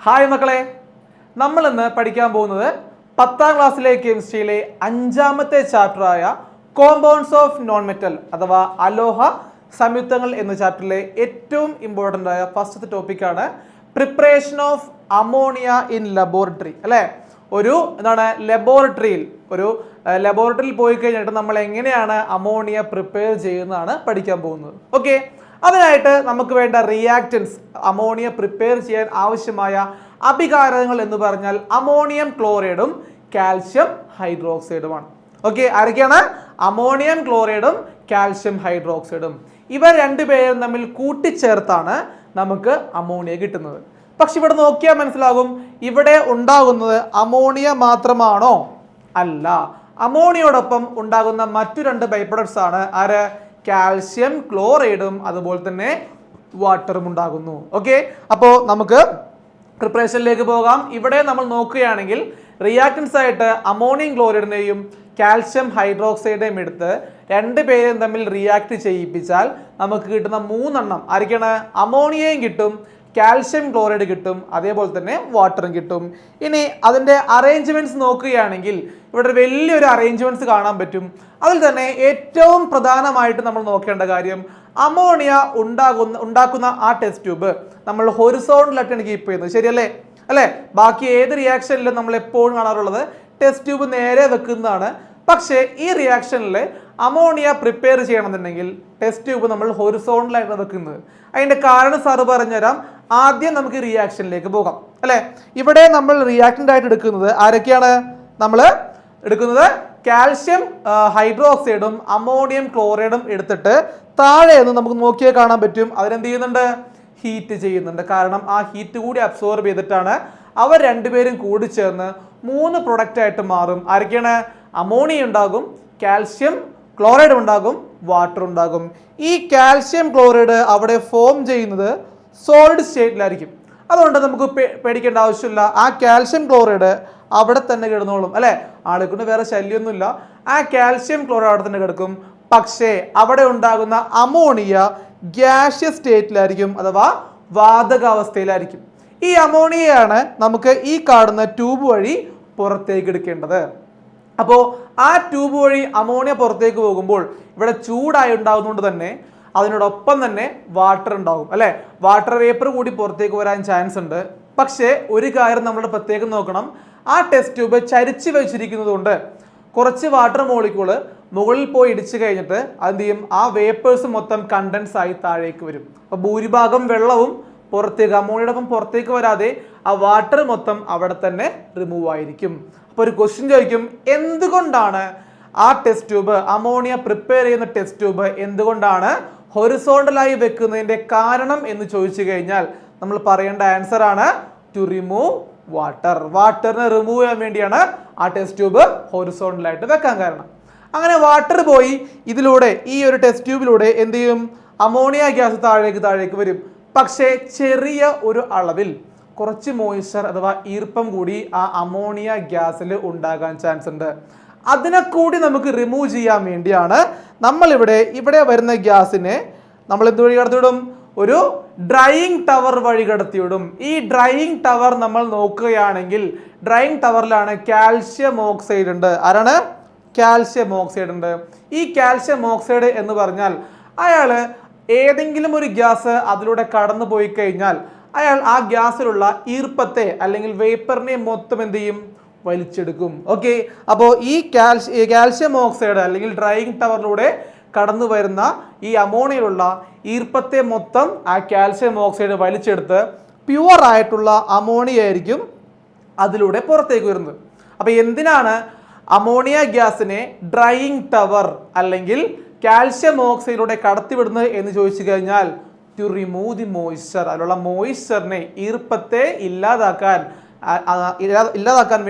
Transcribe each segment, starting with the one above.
Hi മക്കളെ, നമ്മൾ ഇന്ന് പഠിക്കാൻ പോകുന്നത് 10ാം ക്ലാസ്സിലെ കെമിസ്ട്രിയിലെ 5ാമത്തെ ചാപ്റ്ററായ കോമ്പൗണ്ട്സ് ഓഫ് നോൺ മെറ്റൽ അഥവാ അലോഹ സംയുക്തങ്ങൾ എന്ന ചാപ്റ്ററിലെ ഏറ്റവും ഇമ്പോർട്ടൻ്റ് ആയ ഫസ്റ്റത്തെ ടോപ്പിക്കാണ് preparation of ammonia in laboratory. അല്ലേ, ഒരു ലബോറട്ടറിയിൽ പോയി കഴിഞ്ഞിട്ട് നമ്മൾ എങ്ങനെയാണ് അമോണിയ പ്രിപ്പയർ ചെയ്യുന്നതാണ് പഠിക്കാൻ പോകുന്നത്. ഓക്കെ, അതിനായിട്ട് നമുക്ക് വേണ്ട റിയാക്റ്റൻസ്, അമോണിയ പ്രിപ്പയർ ചെയ്യാൻ ആവശ്യമായ അഭികാരകങ്ങൾ എന്ന് പറഞ്ഞാൽ അമോണിയം ക്ലോറൈഡും കാൽഷ്യം ഹൈഡ്രോക്സൈഡുമാണ്. ഓക്കെ, ആരൊക്കെയാണ്? അമോണിയം ക്ലോറൈഡും കാൽഷ്യം ഹൈഡ്രോക്സൈഡും. ഇവ രണ്ടുപേരും തമ്മിൽ കൂട്ടിച്ചേർത്താണ് നമുക്ക് അമോണിയ കിട്ടുന്നത്. പക്ഷെ ഇവിടെ നോക്കിയാൽ മനസ്സിലാകും, ഇവിടെ ഉണ്ടാകുന്നത് അമോണിയ മാത്രമാണോ? അല്ല, അമോണിയോടൊപ്പം ഉണ്ടാകുന്ന മറ്റു രണ്ട് ബൈ പ്രൊഡക്ട്സ് ആണ് ആര്? കാൽഷ്യം ക്ലോറൈഡും അതുപോലെ തന്നെ വാട്ടറും ഉണ്ടാകുന്നു. ഓക്കെ, അപ്പോൾ നമുക്ക് പ്രിപ്പറേഷനിലേക്ക് പോകാം. ഇവിടെ നമ്മൾ നോക്കുകയാണെങ്കിൽ റിയാക്റ്റൻസ് ആയിട്ട് അമോണിയം ക്ലോറൈഡിനെയും കാൽഷ്യം ഹൈഡ്രോക്സൈഡിനെയും എടുത്ത് രണ്ടുപേരും തമ്മിൽ റിയാക്ട് ചെയ്യിപ്പിച്ചാൽ നമുക്ക് കിട്ടുന്ന 3 എണ്ണം ആയിരിക്കണം. അമോണിയയും കിട്ടും, കാൽഷ്യം ക്ലോറൈഡ് കിട്ടും, അതേപോലെ തന്നെ വാട്ടറും കിട്ടും. ഇനി അതിൻ്റെ അറേഞ്ച്മെന്റ്സ് നോക്കുകയാണെങ്കിൽ ഇവിടെ വലിയൊരു അറേഞ്ച്മെന്റ്സ് കാണാൻ പറ്റും. അതിൽ തന്നെ ഏറ്റവും പ്രധാനമായിട്ട് നമ്മൾ നോക്കേണ്ട കാര്യം, അമോണിയ ഉണ്ടാക്കുന്ന ആ ടെസ്റ്റ് ട്യൂബ് നമ്മൾ ഹൊറിസോണ്ടലായിട്ടാണ് കീപ്പ് ചെയ്യുന്നത്. ശരിയല്ലേ? അല്ലേ, ബാക്കി ഏത് റിയാക്ഷനിലും നമ്മൾ എപ്പോഴും കാണാറുള്ളത് ടെസ്റ്റ് ട്യൂബ് നേരെ വെക്കുന്നതാണ്. പക്ഷേ ഈ റിയാക്ഷനിൽ അമോണിയ പ്രിപ്പയർ ചെയ്യണമെന്നുണ്ടെങ്കിൽ ടെസ്റ്റ് ട്യൂബ് നമ്മൾ ഹൊറിസോണ്ടലായിട്ടാണ് വെക്കുന്നത്. അതിൻ്റെ കാരണം സാറ് പറഞ്ഞുതരാം. ആദ്യം നമുക്ക് റിയാക്ഷനിലേക്ക് പോകാം. അല്ലേ, ഇവിടെ നമ്മൾ റിയാക്റ്റൻ്റ് ആയിട്ട് എടുക്കുന്നത് ആരൊക്കെയാണ്? നമ്മൾ എടുക്കുന്നത് കാൽഷ്യം ഹൈഡ്രോക്സൈഡും അമോണിയം ക്ലോറൈഡും എടുത്തിട്ട് താഴെ നിന്ന് നമുക്ക് നോക്കിയാൽ കാണാൻ പറ്റും അതിനെന്ത് ചെയ്യുന്നുണ്ട്? ഹീറ്റ് ചെയ്യുന്നുണ്ട്. കാരണം ആ ഹീറ്റ് കൂടി അബ്സോർബ് ചെയ്തിട്ടാണ് അവർ രണ്ടുപേരും കൂടി ചേർന്ന് 3 പ്രൊഡക്റ്റ് ആയിട്ട് മാറും. ആരൊക്കെയാണ്? അമോണിയ ഉണ്ടാകും, കാൽഷ്യം ക്ലോറൈഡ് ഉണ്ടാകും, വാട്ടർ ഉണ്ടാകും. ഈ കാൽഷ്യം ക്ലോറൈഡ് അവിടെ ഫോം ചെയ്യുന്നത് സോളിഡ് സ്റ്റേറ്റിലായിരിക്കും. അതുകൊണ്ട് നമുക്ക് പേടിക്കേണ്ട ആവശ്യമില്ല. ആ കാൽഷ്യം ക്ലോറൈഡ് അവിടെ തന്നെ കിടന്നോളും. അല്ലെ, ആളെക്കൊണ്ട് വേറെ ശല്യമൊന്നുമില്ല. ആ കാൽഷ്യം ക്ലോറൈഡ് അവിടെ തന്നെ കിടക്കും. പക്ഷേ അവിടെ ഉണ്ടാകുന്ന അമോണിയ ഗ്യാഷ്യസ് സ്റ്റേറ്റിലായിരിക്കും, അഥവാ വാതകാവസ്ഥയിലായിരിക്കും. ഈ അമോണിയയാണ് നമുക്ക് ഈ കാണുന്ന ട്യൂബ് വഴി പുറത്തേക്ക് എടുക്കേണ്ടത്. അപ്പോൾ ആ ട്യൂബ് വഴി അമോണിയ പുറത്തേക്ക് പോകുമ്പോൾ ഇവിടെ ചൂടായി ഉണ്ടാകുന്നതുകൊണ്ട് തന്നെ അതിനോടൊപ്പം തന്നെ വാട്ടർ ഉണ്ടാകും. അല്ലെ, വാട്ടർ വേപ്പർ കൂടി പുറത്തേക്ക് വരാൻ ചാൻസ് ഉണ്ട്. പക്ഷേ ഒരു കാര്യം നമ്മൾ പ്രത്യേകം നോക്കണം, ആ ടെസ്റ്റ് ട്യൂബ് ചരിച്ച് വെച്ചിരിക്കുന്നത് കൊണ്ട് കുറച്ച് വാട്ടർ മോളിക്യൂള് മുകളിൽ പോയി ഇടിച്ചു കഴിഞ്ഞിട്ട് അതെന്ത് ചെയ്യും? ആ വേപ്പേഴ്സ് മൊത്തം കണ്ടൻസ് ആയി താഴേക്ക് വരും. അപ്പോൾ ഭൂരിഭാഗം വെള്ളവും പുറത്തേക്ക്, അമോണിയോടൊപ്പം പുറത്തേക്ക് വരാതെ ആ വാട്ടർ മൊത്തം അവിടെ തന്നെ റിമൂവ് ആയിരിക്കും. അപ്പോൾ ഒരു ക്വസ്റ്റ്യൻ ചോദിക്കും, എന്തുകൊണ്ടാണ് ആ ടെസ്റ്റ് ട്യൂബ്, അമോണിയ പ്രിപ്പയർ ചെയ്യുന്ന ടെസ്റ്റ് ട്യൂബ് എന്തുകൊണ്ടാണ് ഹൊറിസോണ്ടലായി വെക്കുന്നതിൻ്റെ കാരണം എന്ന് ചോദിച്ചു കഴിഞ്ഞാൽ നമ്മൾ പറയേണ്ട ആൻസർ ആണ് ടു റിമൂവ് വാട്ടർ. വാട്ടറിനെ റിമൂവ് ചെയ്യാൻ വേണ്ടിയാണ് ആ ടെസ്റ്റ് ട്യൂബ് ഹൊറിസോണ്ടലായിട്ട് വെക്കാൻ കാരണം. അങ്ങനെ വാട്ടർ പോയി ഇതിലൂടെ, ഈ ഒരു ടെസ്റ്റ് ട്യൂബിലൂടെ എന്ത് ചെയ്യും? അമോണിയ ഗ്യാസ് താഴേക്ക് വരും. പക്ഷേ ചെറിയ ഒരു അളവിൽ കുറച്ച് മോയ്സ്ചർ അഥവാ ഈർപ്പം കൂടി ആ അമോണിയ ഗ്യാസിൽ ഉണ്ടാകാൻ ചാൻസ് ഉണ്ട്. അതിനെ കൂടി നമുക്ക് റിമൂവ് ചെയ്യാൻ വേണ്ടിയാണ് ഇവിടെ വരുന്ന ഗ്യാസിനെ നമ്മൾ എന്ത് വഴി കടത്തിവിടും? ഒരു ഡ്രൈയിങ് ടവർ വഴി കടത്തിവിടും. ഈ ഡ്രൈയിങ് ടവർ നമ്മൾ നോക്കുകയാണെങ്കിൽ ഡ്രൈയിങ് ടവറിലാണ് കാൽഷ്യം ഓക്സൈഡ് ഉണ്ട്. ആരാണ്? കാൽഷ്യം ഓക്സൈഡ് ഉണ്ട്. ഈ കാൽഷ്യം ഓക്സൈഡ് എന്ന് പറഞ്ഞാൽ അയാൾ ഏതെങ്കിലും ഒരു ഗ്യാസ് അതിലൂടെ കടന്നു പോയി കഴിഞ്ഞാൽ അയാൾ ആ ഗ്യാസിലുള്ള ഈർപ്പത്തെ അല്ലെങ്കിൽ വേപ്പറിനെ മൊത്തം എന്ത് ചെയ്യും? വലിച്ചെടുക്കും. ഓക്കെ, അപ്പോൾ ഈ കാൽഷ്യം ഓക്സൈഡ് അല്ലെങ്കിൽ ഡ്രൈയിങ് ടവറിലൂടെ കടന്നു വരുന്ന ഈ അമോണിയയിലുള്ള ഈർപ്പത്തെ മൊത്തം ആ കാൽഷ്യം ഓക്സൈഡ് വലിച്ചെടുത്ത് പ്യുവർ ആയിട്ടുള്ള അമോണിയ ആയിരിക്കും അതിലൂടെ പുറത്തേക്ക് വരുന്നത്. അപ്പോൾ എന്തിനാണ് അമോണിയ ഗ്യാസിനെ ഡ്രൈയിങ് ടവർ അല്ലെങ്കിൽ കാൽഷ്യം ഓക്സൈഡിലൂടെ കടത്തിവിടുന്നത് എന്ന് ചോദിച്ചു കഴിഞ്ഞാൽ ടു റിമൂവ് ദി മോയ്സ്ചർ, അതിലുള്ള മോയ്സ്ചറിനെ, ഈർപ്പത്തെ ഇല്ലാതാക്കാൻ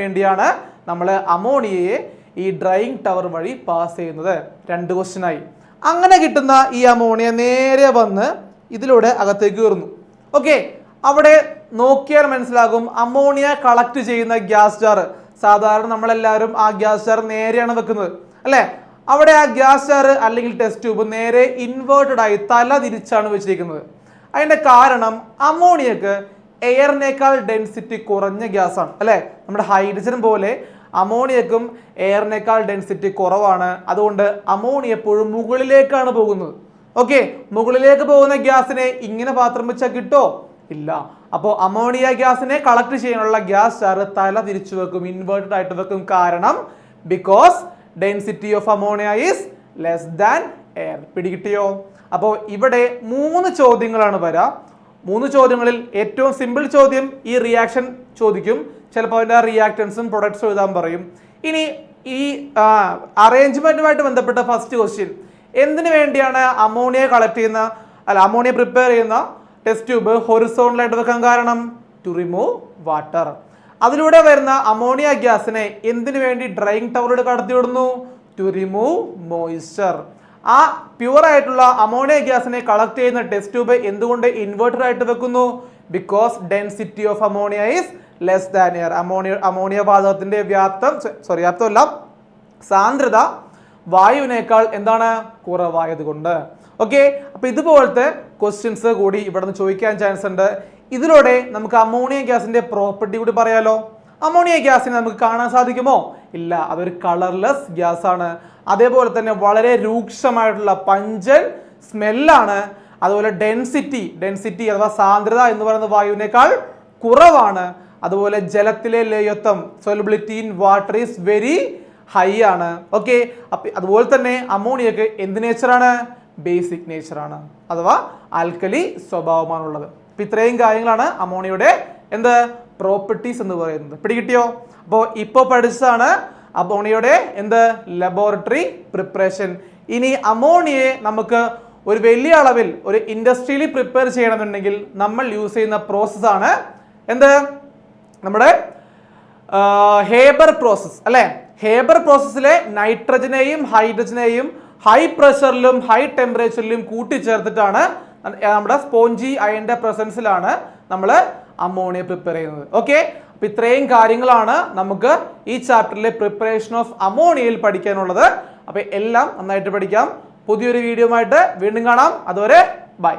വേണ്ടിയാണ് നമ്മൾ അമോണിയയെ ഈ ഡ്രൈയിങ് ടവർ വഴി പാസ് ചെയ്യുന്നത്. 2 ക്വസ്റ്റ്യനായി. അങ്ങനെ കിട്ടുന്ന ഈ അമോണിയ നേരെ വന്ന് ഇതിലൂടെ അകത്തേക്ക് കയറുന്നു. ഓക്കെ, അവിടെ നോക്കിയാൽ മനസ്സിലാകും അമോണിയ കളക്ട് ചെയ്യുന്ന ഗ്യാസ് ജാർ. സാധാരണ നമ്മളെല്ലാവരും ആ ഗ്യാസ് ജാർ നേരെയാണ് വെക്കുന്നത്. അല്ലേ, അവിടെ ആ ഗ്യാസ് ജാർ അല്ലെങ്കിൽ ടെസ്റ്റ് ട്യൂബ് നേരെ ഇൻവേർട്ടഡ് ആയി തല തിരിച്ചാണ് വെച്ചിരിക്കുന്നത്. അതിൻ്റെ കാരണം അമോണിയക്ക് എയറിനേക്കാൾ ഡെൻസിറ്റി കുറഞ്ഞ ഗ്യാസ് ആണ് അല്ലെ. നമ്മുടെ ഹൈഡ്രജൻ പോലെ അമോണിയക്കും എയറിനേക്കാൾ ഡെൻസിറ്റി കുറവാണ്. അതുകൊണ്ട് അമോണിയ എപ്പോഴും മുകളിലേക്കാണ് പോകുന്നത്. ഓക്കെ, മുകളിലേക്ക് പോകുന്ന ഗ്യാസിനെ ഇങ്ങനെ പാത്രം വെച്ചാൽ കിട്ടോ? ഇല്ല. അപ്പോൾ അമോണിയ ഗ്യാസിനെ കളക്ട് ചെയ്യാനുള്ള ഗ്യാസ് ചാർ തല തിരിച്ചു വെക്കും, ഇൻവേർട്ടഡ് ആയിട്ട് വെക്കും. കാരണം because density of ammonia is less than air. പിടികിട്ടിയോ? അപ്പോൾ ഇവിടെ 3 ചോദ്യങ്ങളാണ് വരാം. 3 ചോദ്യങ്ങളിൽ ഏറ്റവും സിമ്പിൾ ചോദ്യം ഈ റിയാക്ഷൻ ചോദിക്കും. ചിലപ്പോൾ അതിൻ്റെ റിയാക്ടൻസും പ്രൊഡക്ട്സും എഴുതാൻ പറയും. ഇനി ഈ അറേഞ്ച്മെന്റുമായിട്ട് ബന്ധപ്പെട്ട ഫസ്റ്റ് ക്വസ്റ്റ്യൻ, എന്തിനു വേണ്ടിയാണ് അമോണിയ കളക്ട് ചെയ്യുന്ന അമോണിയ പ്രിപ്പയർ ചെയ്യുന്ന ടെസ്റ്റ് ട്യൂബ് ഹൊറിസോണ്ടലായിട്ട് വെക്കാൻ കാരണം? To remove water. അതിലൂടെ വരുന്ന അമോണിയ ഗ്യാസിനെ എന്തിനു വേണ്ടി ഡ്രൈയിങ് ടവറിലൂടെ കടത്തിവിടുന്നു? To remove moisture. ആ പ്യുവർ ആയിട്ടുള്ള അമോണിയ ഗ്യാസിനെ കളക്ട് ചെയ്യുന്ന ടെസ്റ്റ് ട്യൂബ് എന്തുകൊണ്ട് ഇൻവേർട്ടഡ് ആയിട്ട് വെക്കുന്നു? Because density of ammonia is less than air. Ammonia വാതകത്തിന്റെ വ്യാപ്തമല്ല, സാന്ദ്രത വായുവിനേക്കാൾ എന്താണ്? കുറവായതുകൊണ്ട്. ഓക്കെ, അപ്പൊ ഇതുപോലത്തെ ക്വസ്റ്റ്യൻസ് കൂടി ഇവിടെ നിന്ന് ചോദിക്കാൻ ചാൻസ് ഉണ്ട്. ഇതിലൂടെ നമുക്ക് അമോണിയ ഗ്യാസിന്റെ പ്രോപ്പർട്ടി കൂടി പറയാലോ. അമോണിയ ഗ്യാസിനെ നമുക്ക് കാണാൻ സാധിക്കുമോ? ഇല്ല, അതൊരു കളർലെസ് ഗ്യാസ് ആണ്. അതേപോലെ വളരെ രൂക്ഷമായിട്ടുള്ള പഞ്ചൻ സ്മെല്ലാണ്. അതുപോലെ ഡെൻസിറ്റി അഥവാ സാന്ദ്രത എന്ന് പറയുന്ന വായുവിനേക്കാൾ കുറവാണ്. അതുപോലെ ജലത്തിലെ ലയത്വം solubility in water is very high ആണ്. ഓക്കെ, അതുപോലെ തന്നെ അമോണിയക്ക് എന്ത് നേച്ചറാണ്? ബേസിക് നേച്ചറാണ്, അഥവാ ആൽക്കലി സ്വഭാവമാണുള്ളത്. അപ്പൊ ഇത്രയും കാര്യങ്ങളാണ് അമോണിയയുടെ പ്രോപ്പർട്ടീസ് എന്ന് പറയുന്നത്. പിടികിട്ടിയോ? അപ്പോൾ ഇപ്പോൾ പഠിച്ചതാണ് അമോണിയയുടെ ലബോറട്ടറി പ്രിപ്പറേഷൻ. ഇനി അമോണിയയെ നമുക്ക് ഒരു വലിയ അളവിൽ ഒരു ഇൻഡസ്ട്രിയിൽ പ്രിപ്പയർ ചെയ്യണമെന്നുണ്ടെങ്കിൽ നമ്മൾ യൂസ് ചെയ്യുന്ന പ്രോസസ്സാണ് നമ്മുടെ ഹേബർ പ്രോസസ് അല്ലെ. ഹേബർ പ്രോസസ്സിലെ നൈട്രജനെയും ഹൈഡ്രജനെയും ഹൈ പ്രഷറിലും ഹൈ ടെമ്പറേച്ചറിലും കൂട്ടിച്ചേർത്തിട്ടാണ് നമ്മുടെ സ്പോഞ്ചി അയണിന്റെ പ്രസൻസിലാണ് നമ്മൾ അമോണിയ പ്രിപ്പയർ ചെയ്യുന്നത്. ഓക്കെ, അപ്പൊ ഇത്രയും കാര്യങ്ങളാണ് നമുക്ക് ഈ ചാപ്റ്ററിലെ പ്രിപ്പറേഷൻ ഓഫ് അമോണിയയിൽ പഠിക്കാനുള്ളത്. അപ്പൊ എല്ലാം നന്നായിട്ട് പഠിക്കാം. പുതിയൊരു വീഡിയോ ആയിട്ട് വീണ്ടും കാണാം. അതുവരെ ബൈ.